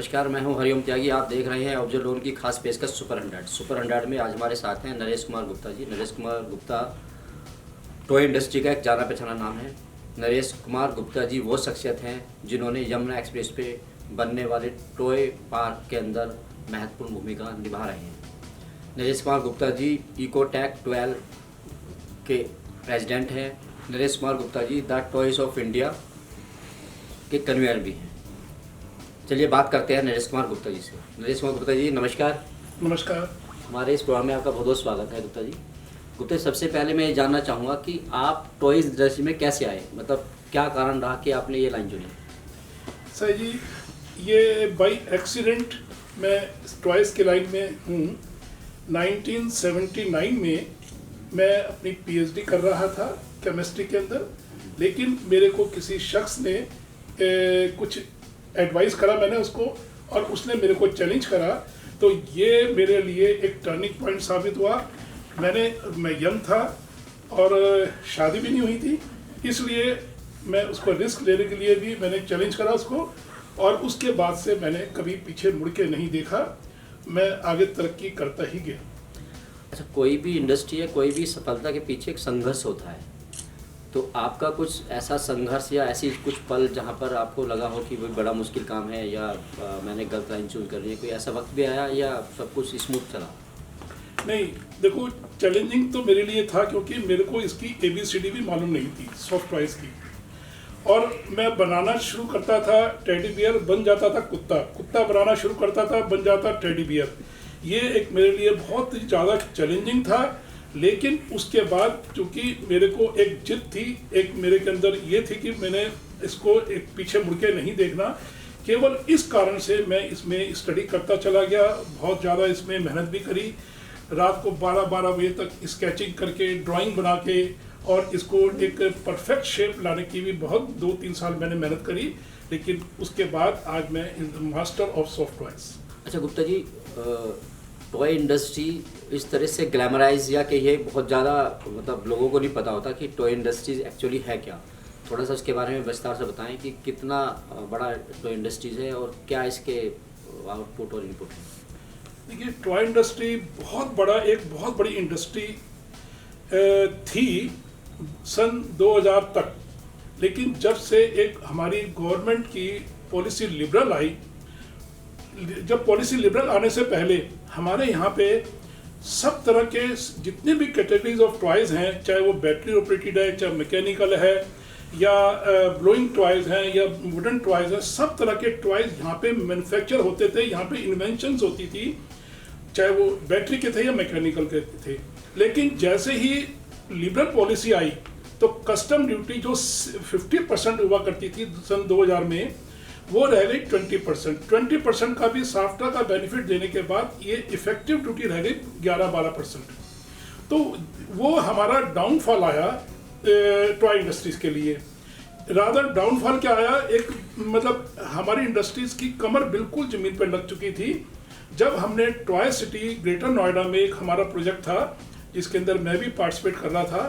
नमस्कार, मैं हूं हरिओम त्यागी। आप देख रहे हैं ऑब्जर्व लोन की खास पेशकश सुपर 100 में आज हमारे साथ हैं नरेश कुमार गुप्ता जी। नरेश कुमार गुप्ता टॉय इंडस्ट्री का एक जाना पहचाना नाम है। नरेश कुमार गुप्ता जी वो शख्सियत हैं जिन्होंने यमुना एक्सप्रेस पे बनने वाले टॉय पार्क के अंदर महत्वपूर्ण भूमिका निभा रहे हैं। नरेश कुमार गुप्ता जी इकोटेक 12 के प्रेसिडेंट हैं। Naresh Kumar Gupta ji the toys of India के कन्वीनर भी हैं। चलिए बात करते हैं नरेश कुमार गुप्ता जी से। नरेश कुमार गुप्ता जी नमस्कार। नमस्कार। हमारे इस प्रोग्राम में आपका बहुत बहुत स्वागत है गुप्ता जी। गुप्ता जी, सबसे पहले मैं ये जानना चाहूँगा कि आप टॉयज इंडस्ट्री में कैसे आए, मतलब क्या कारण रहा कि आपने ये लाइन चुनी? सर जी, ये बाई एक्सीडेंट मैं टॉयज के लाइन में हूँ। 1979 में मैं अपनी पीएचडी कर रहा था केमिस्ट्री के अंदर, लेकिन मेरे को किसी शख्स ने कुछ एडवाइस करा, मैंने उसको, और उसने मेरे को चैलेंज करा, तो ये मेरे लिए एक टर्निंग पॉइंट साबित हुआ। मैं यंग था और शादी भी नहीं हुई थी, इसलिए मैं उसको रिस्क लेने के लिए भी मैंने चैलेंज करा उसको, और उसके बाद से मैंने कभी पीछे मुड़ के नहीं देखा, मैं आगे तरक्की करता ही गया। अच्छा, कोई भी इंडस्ट्री है, कोई भी सफलता के पीछे एक संघर्ष होता है, तो आपका कुछ ऐसा संघर्ष या ऐसी कुछ पल जहाँ पर आपको लगा हो कि वो बड़ा मुश्किल काम है या मैंने गलत लाइन चूज कर ली है, कोई ऐसा वक्त भी आया या सब कुछ स्मूथ चला? नहीं, देखो, चैलेंजिंग तो मेरे लिए था क्योंकि मेरे को इसकी ABCD भी मालूम नहीं थी सॉफ्ट टॉयज की, और मैं बनाना शुरू करता था टेडी बियर, बन जाता था कुत्ता, कुत्ता बनाना शुरू करता था बन जाता टेडी बियर। ये एक मेरे लिए बहुत ही ज़्यादा चैलेंजिंग था, लेकिन उसके बाद चूँकि मेरे को एक जिद थी, एक मेरे के अंदर ये थी कि मैंने इसको एक पीछे मुड़ के नहीं देखना, केवल इस कारण से मैं इसमें स्टडी करता चला गया, बहुत ज़्यादा इसमें मेहनत भी करी, रात को 12-12 बजे तक स्केचिंग करके, ड्राइंग बना के, और इसको एक परफेक्ट शेप लाने की भी बहुत 2-3 साल मैंने मेहनत करी, लेकिन उसके बाद आज मैं मास्टर ऑफ सॉफ्ट टॉयज। अच्छा गुप्ता जी, टॉय इंडस्ट्री इस तरह से ग्लैमराइज या कि ये बहुत ज़्यादा मतलब लोगों को नहीं पता होता कि टॉय इंडस्ट्रीज एक्चुअली है क्या, थोड़ा सा उसके बारे में विस्तार से बताएं कि कितना बड़ा टॉय इंडस्ट्रीज है और क्या इसके आउटपुट और इनपुट है। देखिए, टॉय इंडस्ट्री बहुत बड़ी इंडस्ट्री थी सन 2000 तक, लेकिन जब से एक हमारी गवर्नमेंट की पॉलिसी लिबरल आई, जब पॉलिसी लिबरल आने से पहले हमारे यहाँ पे सब तरह के जितने भी कैटेगरीज ऑफ टॉयज हैं, चाहे वो बैटरी ऑपरेटेड है, चाहे मैकेनिकल है, या ब्लोइंग टॉयज हैं या वुडन टॉयज हैं, सब तरह के टॉयज यहाँ पे मैन्युफैक्चर होते थे, यहाँ पे इन्वेंशंस होती थी, चाहे वो बैटरी के थे या मैकेनिकल के थे। लेकिन जैसे ही लिबरल पॉलिसी आई तो कस्टम ड्यूटी जो 50% हुआ करती थी सन 2000 में, वो रह गई 20%। 20% का भी साफ्टा का बेनिफिट देने के बाद ये इफेक्टिव ड्यूटी रह गई 11-12%। तो वो हमारा डाउनफॉल आया टॉय इंडस्ट्रीज के लिए। रादर डाउनफॉल क्या आया, एक मतलब हमारी इंडस्ट्रीज की कमर बिल्कुल जमीन पर लग चुकी थी जब हमने टॉय सिटी ग्रेटर नोएडा में एक हमारा प्रोजेक्ट था जिसके अंदर मैं भी पार्टिसिपेट कर रहा था।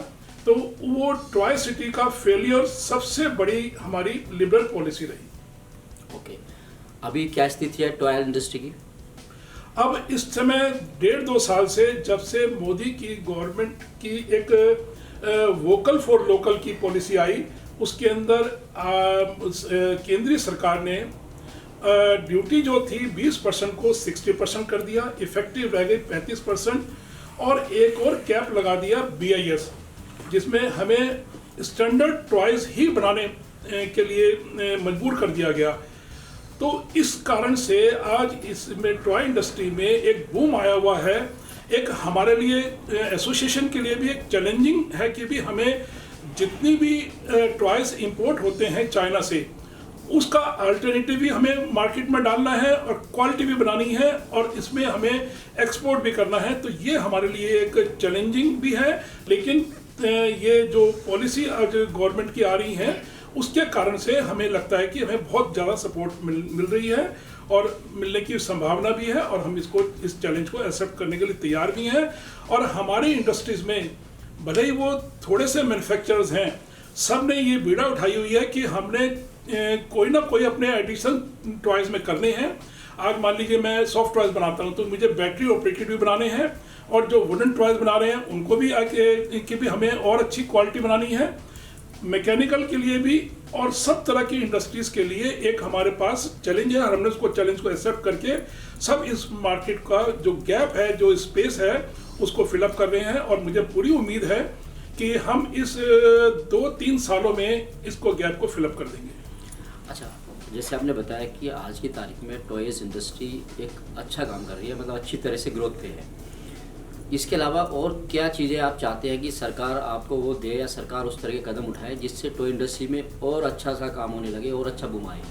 तो वो टॉय सिटी का फेलियर सबसे बड़ी हमारी लिबरल पॉलिसी रही। ओके, अभी क्या स्थिति है टॉय इंडस्ट्री की? अब इस समय 1.5-2 साल से, जब से मोदी की गवर्नमेंट की एक वोकल फॉर लोकल की पॉलिसी आई, उसके अंदर केंद्रीय सरकार ने ड्यूटी जो थी 20% को 60% कर दिया, इफेक्टिव रह गई 35%, और एक और कैप लगा दिया BIS, जिसमें हमें स्टैंडर्ड टॉयज ही बनाने के लिए मजबूर कर दिया गया। तो इस कारण से आज इसमें टॉय इंडस्ट्री में एक बूम आया हुआ है। एक हमारे लिए एसोसिएशन के लिए भी एक चैलेंजिंग है कि भी हमें जितनी भी टॉयज इंपोर्ट होते हैं चाइना से, उसका अल्टरनेटिव भी हमें मार्केट में डालना है और क्वालिटी भी बनानी है, और इसमें हमें एक्सपोर्ट भी करना है। तो ये हमारे लिए एक चैलेंजिंग भी है, लेकिन ये जो पॉलिसी आज गवर्नमेंट की आ रही है उसके कारण से हमें लगता है कि हमें बहुत ज़्यादा सपोर्ट मिल रही है और मिलने की संभावना भी है, और हम इस चैलेंज को एक्सेप्ट करने के लिए तैयार भी हैं। और हमारी इंडस्ट्रीज़ में भले ही वो थोड़े से मैन्युफैक्चरर्स हैं, सब ने ये बीड़ा उठाई हुई है कि हमने कोई ना कोई अपने एडिशन टॉयज में करने हैं। आज मान लीजिए मैं सॉफ्ट टॉयज बनाता हूँ, तो मुझे बैटरी ऑपरेटेड भी बनाने हैं, और जो वुडन टॉयज बना रहे हैं उनको भी कि भी हमें और अच्छी क्वालिटी बनानी है, मैकेनिकल के लिए भी, और सब तरह की इंडस्ट्रीज के लिए एक हमारे पास चैलेंज है, और हमने उसको चैलेंज को एक्सेप्ट करके सब इस मार्केट का जो गैप है, जो स्पेस है, उसको फिलअप कर रहे हैं। और मुझे पूरी उम्मीद है कि हम इस 2-3 सालों में इसको गैप को फिलअप कर देंगे। अच्छा, जैसे आपने बताया कि आज की तारीख में टॉयज इंडस्ट्री एक अच्छा काम कर रही है, मतलब अच्छी तरह से ग्रोथ पे है। इसके अलावा और क्या चीज़ें आप चाहते हैं कि सरकार आपको वो दे, या सरकार उस तरह के कदम उठाए जिससे टॉय इंडस्ट्री में और अच्छा सा काम होने लगे और अच्छा बूम आए?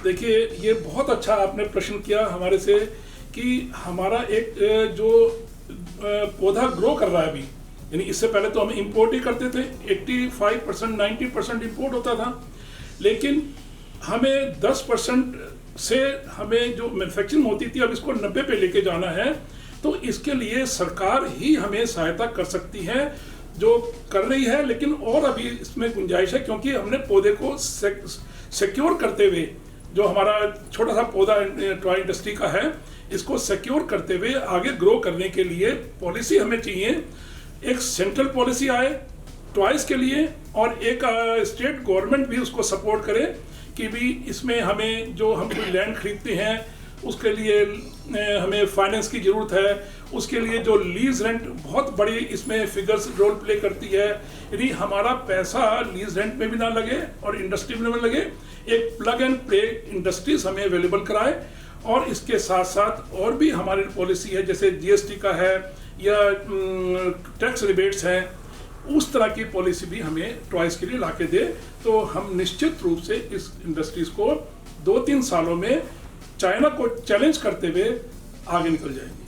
देखिए, ये बहुत अच्छा आपने प्रश्न किया हमारे से कि हमारा एक जो पौधा ग्रो कर रहा है अभी, यानी इससे पहले तो हम इंपोर्ट ही करते थे, 85% 90% इंपोर्ट होता था, लेकिन हमें 10% से हमें जो मैन्युफैक्चरिंग होती थी अब इसको 90 पे लेके जाना है। तो इसके लिए सरकार ही हमें सहायता कर सकती है, जो कर रही है, लेकिन और अभी इसमें गुंजाइश है, क्योंकि हमने पौधे को सिक्योर करते हुए, जो हमारा छोटा सा पौधा टॉय इंडस्ट्री का है, इसको सिक्योर करते हुए आगे ग्रो करने के लिए पॉलिसी हमें चाहिए। एक सेंट्रल पॉलिसी आए टॉयज के लिए, और एक स्टेट गवर्नमेंट भी उसको सपोर्ट करे कि भी इसमें हमें जो हम कोई लैंड खरीदते हैं उसके लिए हमें फाइनेंस की ज़रूरत है, उसके लिए जो लीज रेंट बहुत बड़ी इसमें फिगर्स रोल प्ले करती है, यदि हमारा पैसा लीज रेंट में भी ना लगे और इंडस्ट्री में भी लगे, एक प्लग एंड प्ले इंडस्ट्रीज हमें अवेलेबल कराए। और इसके साथ साथ और भी हमारी पॉलिसी है, जैसे जीएसटी का है या टैक्स रिबेट्स हैं, उस तरह की पॉलिसी भी हमें टॉयज के लिए ला के दे, तो हम निश्चित रूप से इस इंडस्ट्रीज को 2-3 सालों में चाइना को चैलेंज करते हुए आगे निकल जाएंगे।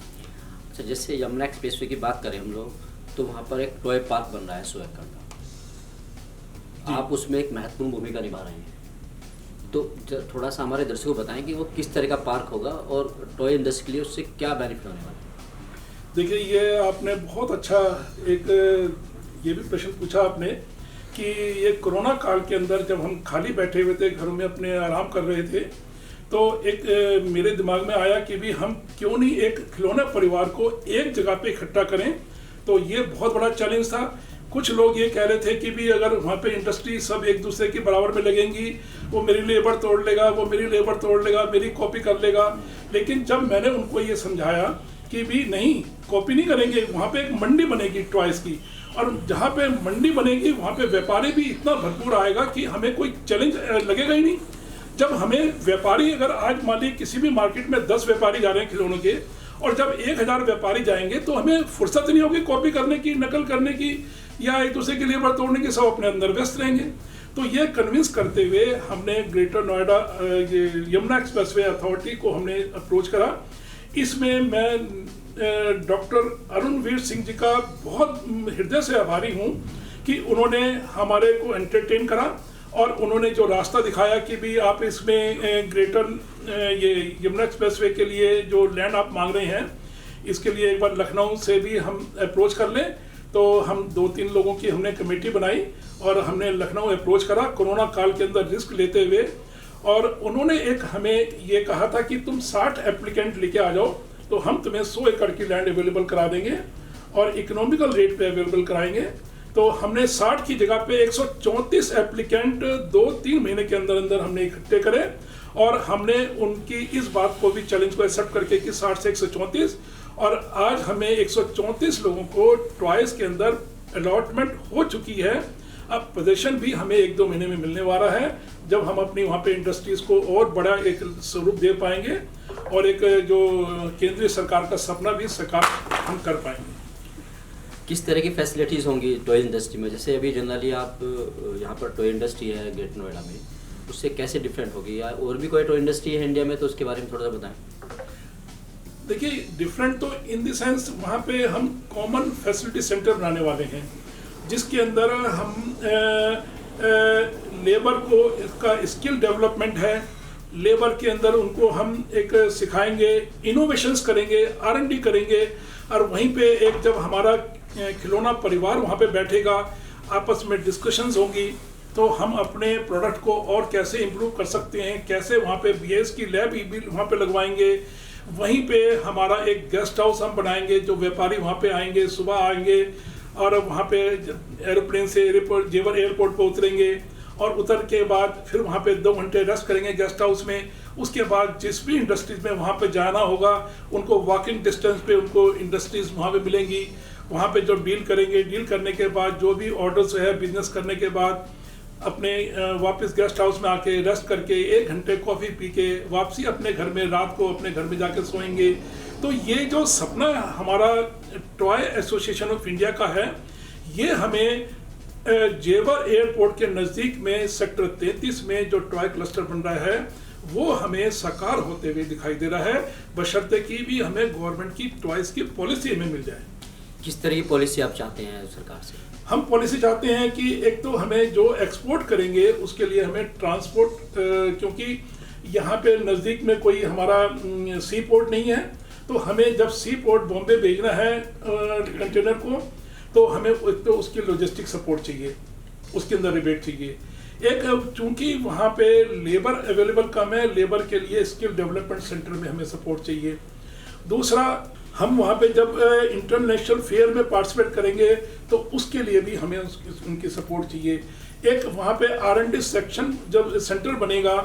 अच्छा, जैसे यमुना एक्सप्रेसवे की बात करें हम लोग, तो वहाँ पर एक टॉय पार्क बन रहा है 100 एकड़ का, आप उसमें एक महत्वपूर्ण भूमिका निभा रहे हैं, तो थोड़ा सा हमारे दर्शकों को बताएं कि वो किस तरह का पार्क होगा और टॉय इंडस्ट्री के लिए उससे क्या बेनिफिट होने वाला है? देखिए, ये आपने बहुत अच्छा एक ये भी प्रश्न पूछा आपने कि ये कोरोना काल के अंदर जब हम खाली बैठे हुए थे, घरों में अपने आराम कर रहे थे, तो एक मेरे दिमाग में आया कि भी हम क्यों नहीं एक खिलौना परिवार को एक जगह पे इकट्ठा करें। तो ये बहुत बड़ा चैलेंज था। कुछ लोग ये कह रहे थे कि भी अगर वहाँ पे इंडस्ट्री सब एक दूसरे के बराबर में लगेंगी, वो मेरी लेबर तोड़ लेगा, वो मेरी लेबर तोड़ लेगा, मेरी कॉपी कर लेगा। लेकिन जब मैंने उनको ये समझाया कि भी नहीं, कॉपी नहीं करेंगे, वहाँ पे एक मंडी बनेगी टॉयज की, और जहाँ पे मंडी बनेगी वहाँ पे व्यापारी भी इतना भरपूर आएगा कि हमें कोई चैलेंज लगेगा ही नहीं। जब हमें व्यापारी, अगर आज मान लीजिए किसी भी मार्केट में 10 व्यापारी जा रहे हैं खिलौनों के, और जब 1000 व्यापारी जाएंगे तो हमें फुर्सत नहीं होगी कॉपी करने की, नकल करने की, या एक दूसरे की लेबर तोड़ने की, सब अपने अंदर व्यस्त रहेंगे। तो ये कन्विंस करते हुए हमने greater Noida Yamuna expressway authority को हमने अप्रोच करा। इसमें मैं डॉक्टर अरुणवीर सिंह जी का बहुत हृदय से आभारी हूँ कि उन्होंने हमारे को एंटरटेन करा, और उन्होंने जो रास्ता दिखाया कि भी आप इसमें ग्रेटर ये यमुना एक्सप्रेसवे के लिए जो लैंड आप मांग रहे हैं, इसके लिए एक बार लखनऊ से भी हम अप्रोच कर लें। तो हम 2-3 लोगों की हमने कमेटी बनाई और हमने लखनऊ अप्रोच करा कोरोना काल के अंदर रिस्क लेते हुए, और उन्होंने एक हमें ये कहा था कि तुम 60 एप्लीकेंट लेके आ जाओ, तो हम तुम्हें 100 एकड़ की लैंड अवेलेबल करा देंगे और इकोनॉमिकल रेट पे अवेलेबल कराएंगे। तो हमने 60 की जगह पे 134 एप्लीकेंट 2-3 महीने के अंदर अंदर हमने इकट्ठे करे, और हमने उनकी इस बात को भी चैलेंज को एक्सेप्ट करके कि 60 से 134, और आज हमें 134 लोगों को टॉयज के अंदर अलॉटमेंट हो चुकी है। अब पोजीशन भी हमें 1-2 महीने में मिलने वाला है, जब हम अपनी वहाँ पे इंडस्ट्रीज को और बड़ा एक स्वरूप दे पाएंगे, और एक जो केंद्रीय सरकार का सपना भी साकार हम कर पाएंगे। किस तरह की फैसिलिटीज़ होंगी टॉय इंडस्ट्री में? जैसे अभी जनरली आप यहाँ पर टॉय इंडस्ट्री है ग्रेटर नोएडा में, उससे कैसे डिफरेंट होगी, या और भी कोई टॉय इंडस्ट्री है इंडिया में, तो उसके बारे में थोड़ा सा बताएं। देखिए, डिफरेंट तो इन द सेंस वहाँ पे हम कॉमन फैसिलिटी सेंटर बनाने वाले हैं, जिसके अंदर हम लेबर को इसका स्किल डेवलपमेंट है, लेबर के अंदर उनको हम एक सिखाएंगे, इनोवेशंस करेंगे, R&D करेंगे, और वहीं पे एक जब हमारा खिलौना परिवार वहाँ पे बैठेगा, आपस में डिस्कशंस होंगी, तो हम अपने प्रोडक्ट को और कैसे इम्प्रूव कर सकते हैं, कैसे वहाँ पे BIS की लैब भी वहाँ पे लगवाएंगे। वहीं पे हमारा एक गेस्ट हाउस हम बनाएंगे, जो व्यापारी वहाँ पे आएंगे, सुबह आएंगे और वहाँ पे एरोप्लेन से जेवर एयरपोर्ट पे उतरेंगे और उतर के बाद फिर वहाँ पे 2 घंटे रेस्ट करेंगे गेस्ट हाउस में। उसके बाद जिस भी इंडस्ट्रीज में वहाँ पे जाना होगा, उनको वॉकिंग डिस्टेंस पे उनको इंडस्ट्रीज वहाँ पे मिलेंगी। वहाँ पे जो डील करेंगे, डील करने के बाद जो भी ऑर्डर्स है बिजनेस करने के बाद अपने वापस गेस्ट हाउस में आके रेस्ट करके 1 घंटे कॉफ़ी पी के वापसी अपने घर में, रात को अपने घर में जाके सोएंगे। तो ये जो सपना हमारा टॉय एसोसिएशन ऑफ इंडिया का है, ये हमें जेवर एयरपोर्ट के नज़दीक में सेक्टर 33 में जो टॉय क्लस्टर बन रहा है, वो हमें साकार होते हुए दिखाई दे रहा है, बशर्ते कि भी हमें गवर्नमेंट की टॉयज़ की पॉलिसी हमें मिल जाए। किस तरह की पॉलिसी आप चाहते हैं सरकार से? हम पॉलिसी चाहते हैं कि एक तो हमें जो एक्सपोर्ट करेंगे उसके लिए हमें ट्रांसपोर्ट, क्योंकि यहाँ पे नज़दीक में कोई हमारा सी पोर्ट नहीं है, तो हमें जब सी पोर्ट बॉम्बे भेजना है कंटेनर को, तो हमें एक तो उसकी लॉजिस्टिक सपोर्ट चाहिए, उसके अंदर रिबेट चाहिए। एक चूंकि वहाँ पे लेबर अवेलेबल कम है, लेबर के लिए स्किल डेवलपमेंट सेंटर में हमें सपोर्ट चाहिए। दूसरा, हम वहाँ पे जब इंटरनेशनल फेयर में पार्टिसिपेट करेंगे तो उसके लिए भी हमें उनकी सपोर्ट चाहिए। एक वहाँ पे R&D सेक्शन जब सेंटर बनेगा,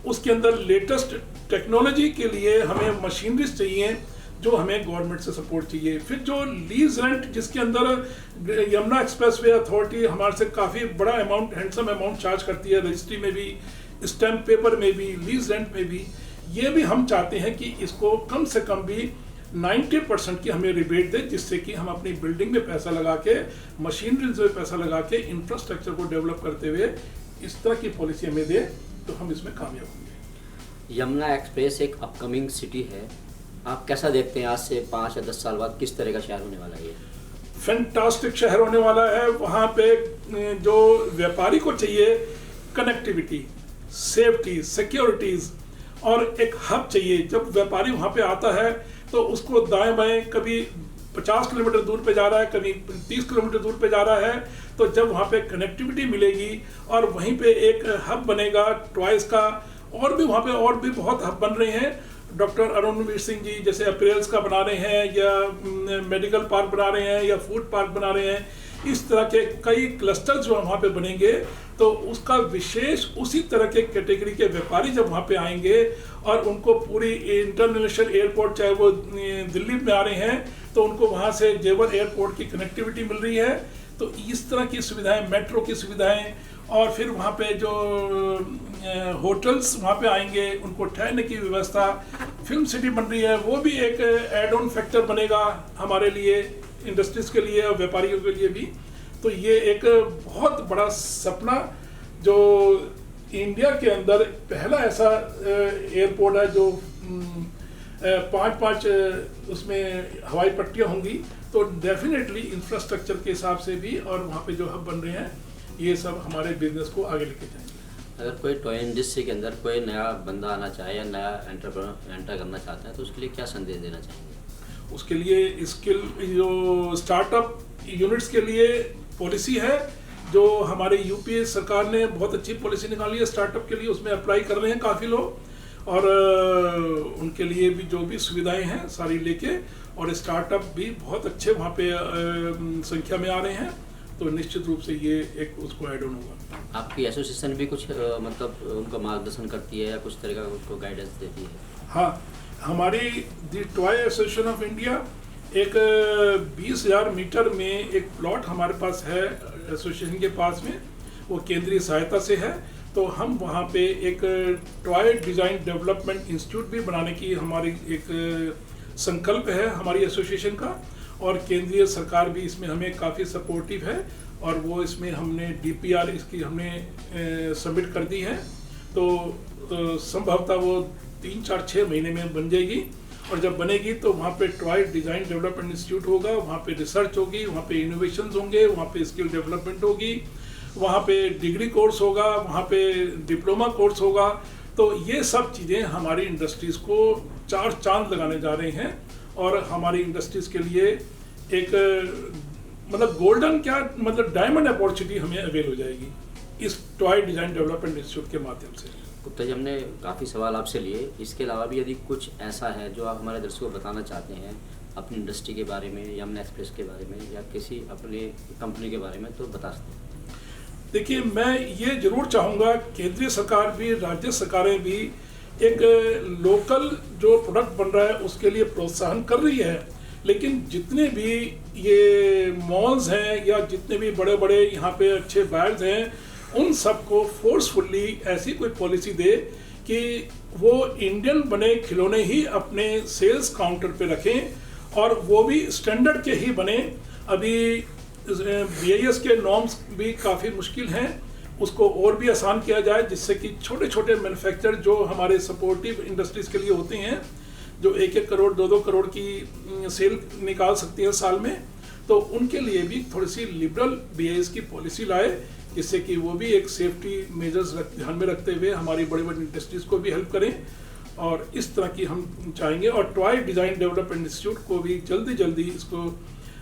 उसके अंदर लेटेस्ट टेक्नोलॉजी के लिए हमें मशीनरीज चाहिए, जो हमें गवर्नमेंट से सपोर्ट चाहिए। फिर जो लीज रेंट, जिसके अंदर यमुना एक्सप्रेसवे अथॉरिटी हमारे से काफ़ी बड़ा अमाउंट, हैंडसम अमाउंट चार्ज करती है, रजिस्ट्री में भी, स्टैम्प पेपर में भी, लीज रेंट में भी, ये भी हम चाहते हैं कि इसको कम से कम भी 90% की हमें रिबेट दे, जिससे कि हम अपनी बिल्डिंग में पैसा लगा के, मशीनरीज में पैसा लगा के, इंफ्रास्ट्रक्चर को डेवलप करते हुए इस तरह की पॉलिसी हमें दे, तो हम इसमें कामयाब होंगे। यमुना एक्सप्रेस एक अपकमिंग सिटी है, आप कैसा देखते हैं आज से 5 या 10 साल बाद किस तरह का शहर होने वाला है? फैंटास्टिक शहर होने वाला है। वहाँ पे जो व्यापारी को चाहिए कनेक्टिविटी, सेफ्टी, सिक्योरिटीज और एक हब चाहिए। जब व्यापारी वहाँ पे आता है तो उसको दाएं बाएं कभी 50 किलोमीटर दूर पे जा रहा है, कभी 30 किलोमीटर दूर पे जा रहा है, तो जब वहाँ पे कनेक्टिविटी मिलेगी और वहीं पे एक हब बनेगा टॉयज का, और भी वहाँ पे और भी बहुत हब बन रहे हैं। डॉक्टर अरुणवीर सिंह जी जैसे अपरेल्स का बना रहे हैं, या मेडिकल पार्क बना रहे हैं, या फूड पार्क बना रहे हैं, इस तरह के कई क्लस्टर जो वहाँ पे बनेंगे, तो उसका विशेष उसी तरह के कैटेगरी के व्यापारी जब वहाँ पे आएंगे और उनको पूरी इंटरनेशनल एयरपोर्ट, चाहे वो दिल्ली में आ रहे हैं, तो उनको वहाँ से जेवर एयरपोर्ट की कनेक्टिविटी मिल रही है। तो इस तरह की सुविधाएं, मेट्रो की सुविधाएं, और फिर वहाँ पे जो होटल्स वहाँ पे आएंगे, उनको ठहरने की व्यवस्था, फिल्म सिटी बन रही है, वो भी एक एड ऑन फैक्टर बनेगा हमारे लिए, इंडस्ट्रीज के लिए और व्यापारियों के लिए भी। तो ये एक बहुत बड़ा सपना, जो इंडिया के अंदर पहला ऐसा एयरपोर्ट है जो 5 उसमें हवाई पट्टियाँ होंगी, तो डेफिनेटली इंफ्रास्ट्रक्चर के हिसाब से भी और वहाँ पे जो हब बन रहे हैं, ये सब हमारे बिजनेस को आगे लेके जाएंगे। अगर कोई टॉय इंडस्ट्री के अंदर कोई नया बंदा आना चाहे या नया एंटर करना चाहता है, तो उसके लिए क्या संदेश देना चाहेंगे? उसके लिए स्किल, जो स्टार्टअप यूनिट्स के लिए पॉलिसी है, जो हमारे यूपी सरकार ने बहुत अच्छी पॉलिसी निकाली है स्टार्टअप के लिए, उसमें अप्लाई कर रहे हैं काफ़ी लोग, और उनके लिए भी जो भी सुविधाएं हैं सारी लेके, और स्टार्टअप भी बहुत अच्छे वहाँ पे संख्या में आ रहे हैं, तो निश्चित रूप से ये एक उसको ऐड ऑन होगा। आपकी एसोसिएशन भी कुछ मतलब उनका मार्गदर्शन करती है या कुछ तरह का उनको गाइडेंस देती है? हाँ, हमारी the toy association of India एक 20,000 मीटर में एक प्लॉट हमारे पास है एसोसिएशन के पास में, वो केंद्रीय सहायता से है। तो हम वहाँ पे एक टॉय डिज़ाइन डेवलपमेंट इंस्टीट्यूट भी बनाने की हमारी एक संकल्प है हमारी एसोसिएशन का, और केंद्रीय सरकार भी इसमें हमें काफ़ी सपोर्टिव है, और वो इसमें हमने DPR इसकी हमने सबमिट कर दी है। तो संभवतः वो 3-4-6 महीने में बन जाएगी, और जब बनेगी तो वहाँ पे टॉय डिज़ाइन डेवलपमेंट इंस्टीट्यूट होगा, वहाँ पे रिसर्च होगी, वहाँ पे इनोवेशंस होंगे, वहाँ पे स्किल डेवलपमेंट होगी, वहाँ पे डिग्री कोर्स होगा, वहाँ पे डिप्लोमा कोर्स होगा। तो ये सब चीज़ें हमारी इंडस्ट्रीज़ को 4 चांद लगाने जा रहे हैं, और हमारी इंडस्ट्रीज़ के लिए एक मतलब गोल्डन क्या, मतलब डायमंड अपॉर्चुनिटी हमें अवेल हो जाएगी। इस टॉय डिज़ाइन डेवलपमेंट इंस्टीट्यूट के माध्यम से। गुप्ता जी, हमने काफ़ी सवाल आपसे लिए, इसके अलावा भी यदि कुछ ऐसा है जो आप हमारे दर्शकों को बताना चाहते हैं अपनी इंडस्ट्री के बारे में, यमुना एक्सप्रेस के बारे में, या किसी अपनी कंपनी के बारे में, तो बता सकते हैं। देखिए, मैं ये जरूर चाहूँगा केंद्रीय सरकार भी, राज्य सरकारें भी एक लोकल जो प्रोडक्ट बन रहा है उसके लिए प्रोत्साहन कर रही है, लेकिन जितने भी ये मॉल्स हैं या जितने भी बड़े बड़े यहाँ पे अच्छे बायर्स हैं, उन सबको फोर्सफुली ऐसी कोई पॉलिसी दे कि वो इंडियन बने खिलौने ही अपने सेल्स काउंटर पे रखें और वो भी स्टैंडर्ड के ही बने। अभी BIS के नॉर्म्स भी काफ़ी मुश्किल हैं, उसको और भी आसान किया जाए जिससे कि छोटे छोटे मैन्युफैक्चर जो हमारे सपोर्टिव इंडस्ट्रीज़ के लिए होती हैं, जो 1-1 करोड़ 2-2 करोड़ की सेल निकाल सकती हैं साल में, तो उनके लिए भी थोड़ी सी लिबरल BIS की पॉलिसी लाए, जिससे कि वो भी एक सेफ्टी मेजर्स ध्यान में रखते हुए हमारी बड़ी बड़ी इंडस्ट्रीज़ को भी हेल्प करें। और इस तरह की हम चाहेंगे, और टॉय डिज़ाइन डेवलपमेंट इंस्टीट्यूट को भी जल्दी इसको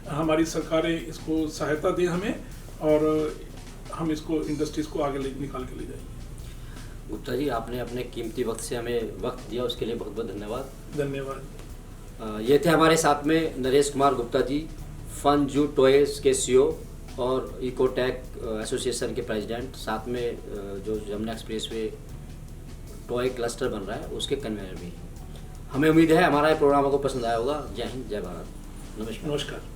हमारी सरकारें इसको सहायता दें हमें, और हम इसको इंडस्ट्रीज़ को आगे निकाल के ले जाएंगे। गुप्ता जी, आपने अपने कीमती वक्त से हमें वक्त दिया, उसके लिए बहुत बहुत धन्यवाद। धन्यवाद। ये थे हमारे साथ में नरेश कुमार गुप्ता जी, फन जू टॉयज के CEO और इकोटेक एसोसिएशन के प्रेसिडेंट, साथ में जो Yamuna express way toy cluster बन रहा है उसके कन्वीनर भी। हमें उम्मीद है हमारा ये प्रोग्राम आपको पसंद आया होगा। जय हिंद, जय भारत, नमस्कार। नमस्कार।